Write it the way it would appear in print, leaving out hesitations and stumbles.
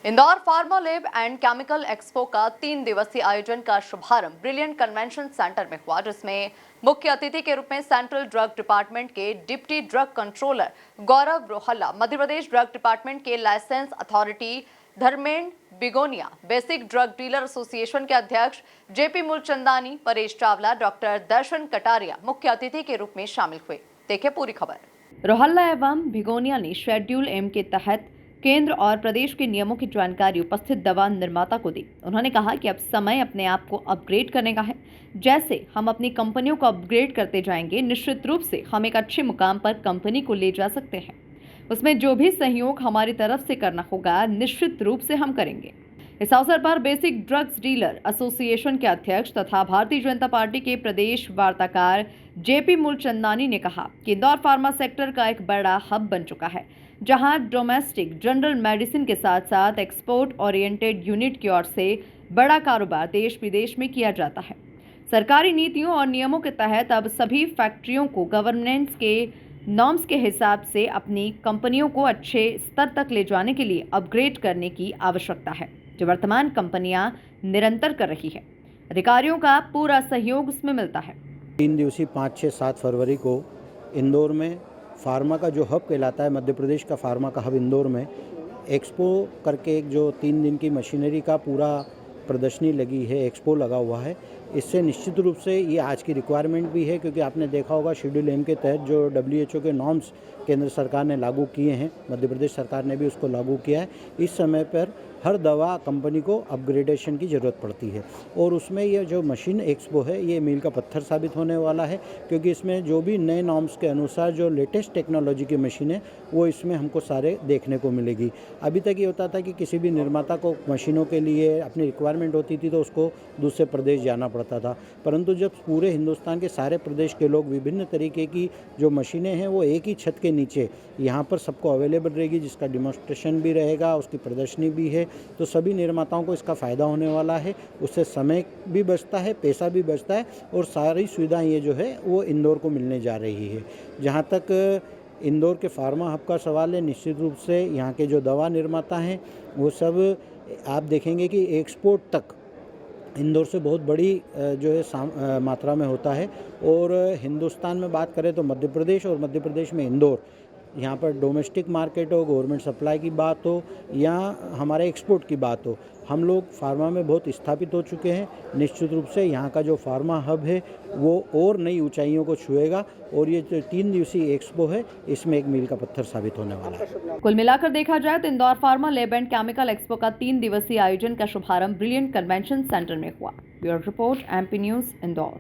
Indore pharma lab and chemical expo का 3 दिवसीय आयोजन का शुभारंभ ब्रिलियंट कन्वेंशन सेंटर में हुआ, जिसमें मुख्य अतिथि के रूप में सेंट्रल ड्रग डिपार्टमेंट के deputy drug controller Gaurav Rohalla, Madhya Pradesh drug department के licence authority Dharmendra Bigonia, basic drug dealer association के अध्यक्ष जेपी मूलचंदानी, परेश चावला, डॉक्टर दर्शन कटारिया मुख्य अतिथि के रूप में शामिल हुए। देखिए पूरी खबर। रोहल्ला एवं भिगोनिया ने शेड्यूल एम के तहत केंद्र और प्रदेश के नियमों की जानकारी उपस्थित दवा निर्माता को दी। उन्होंने कहा कि अब समय अपने आप को अपग्रेड करने का है। जैसे हम अपनी कंपनियों को अपग्रेड करते जाएंगे, निश्चित रूप से हम एक अच्छे मुकाम पर कंपनी को ले जा सकते हैं। उसमें जो भी सहयोग हमारी तरफ से करना होगा, निश्चित रूप से हम करेंगे। इस अवसर पर बेसिक ड्रग्स डीलर एसोसिएशन के अध्यक्ष तथा भारतीय जनता पार्टी के प्रदेश वार्ताकार जेपी मूलचंदानी ने कहा कि इंदौर फार्मा सेक्टर का एक बड़ा हब बन चुका है, जहां डोमेस्टिक जनरल मेडिसिन के साथ साथ एक्सपोर्ट ओरिएंटेड यूनिट की ओर से बड़ा कारोबार देश विदेश में किया जाता है। सरकारी नीतियों और नियमों के तहत अब सभी फैक्ट्रियों को गवर्नेंस के नॉर्म्स के हिसाब से अपनी कंपनियों को अच्छे स्तर तक ले जाने के लिए अपग्रेड करने की आवश्यकता है, जो वर्तमान कंपनियां निरंतर कर रही है। अधिकारियों का पूरा सहयोग उसमें मिलता है। 3 दिवसीय 5, 6, 7 फरवरी को इंदौर में फार्मा का जो हब कहलाता है, मध्य प्रदेश का फार्मा का हब इंदौर में एक्सपो करके एक जो 3 दिन की मशीनरी का पूरा प्रदर्शनी लगी है, एक्सपो लगा हुआ है। इससे निश्चित रूप से ये आज की रिक्वायरमेंट भी है, क्योंकि आपने देखा होगा शेड्यूल एम के तहत जो WHO के नॉर्म्स केंद्र सरकार ने लागू किए हैं, मध्य प्रदेश सरकार ने भी उसको लागू किया है। इस समय पर हर दवा कंपनी को अपग्रेडेशन की ज़रूरत पड़ती है, और उसमें ये जो मशीन एक्सपो है ये मील का पत्थर साबित होने वाला है, क्योंकि इसमें जो भी नए नॉर्म्स के अनुसार जो लेटेस्ट टेक्नोलॉजी की मशीन है वो इसमें हमको सारे देखने को मिलेगी। अभी तक ये होता था कि किसी भी निर्माता को मशीनों के लिए अपनी रिक्वायरमेंट होती थी तो उसको दूसरे प्रदेश जाना पड़ता था, परंतु जब पूरे हिंदुस्तान के सारे प्रदेश के लोग विभिन्न तरीके की जो मशीनें हैं वो एक ही छत के नीचे यहाँ पर सबको अवेलेबल रहेगी, जिसका डिमॉन्स्ट्रेशन भी रहेगा, उसकी प्रदर्शनी भी है, तो सभी निर्माताओं को इसका फ़ायदा होने वाला है। उससे समय भी बचता है, पैसा भी बचता है, और सारी सुविधाएं ये जो है वो इंदौर को मिलने जा रही है। जहाँ तक इंदौर के फार्मा हब का सवाल है, निश्चित रूप से यहाँ के जो दवा निर्माता हैं वो सब आप देखेंगे कि एक्सपोर्ट तक इंदौर से बहुत बड़ी जो है मात्रा में होता है। और हिंदुस्तान में बात करें तो मध्य प्रदेश, और मध्य प्रदेश में इंदौर, यहाँ पर डोमेस्टिक मार्केट हो, गवर्नमेंट सप्लाई की बात हो या हमारे एक्सपोर्ट की बात हो, हम लोग फार्मा में बहुत स्थापित हो चुके हैं। निश्चित रूप से यहाँ का जो फार्मा हब है वो और नई ऊंचाइयों को छुएगा, और ये जो 3 दिवसीय एक्सपो है इसमें एक मील का पत्थर साबित होने वाला है। कुल मिलाकर देखा जाए तो Indore pharma lab and chemical expo का 3 दिवसीय आयोजन का शुभारंभ ब्रिलियंट कन्वेंशन सेंटर में हुआ। Bureau report, MP news, Indore.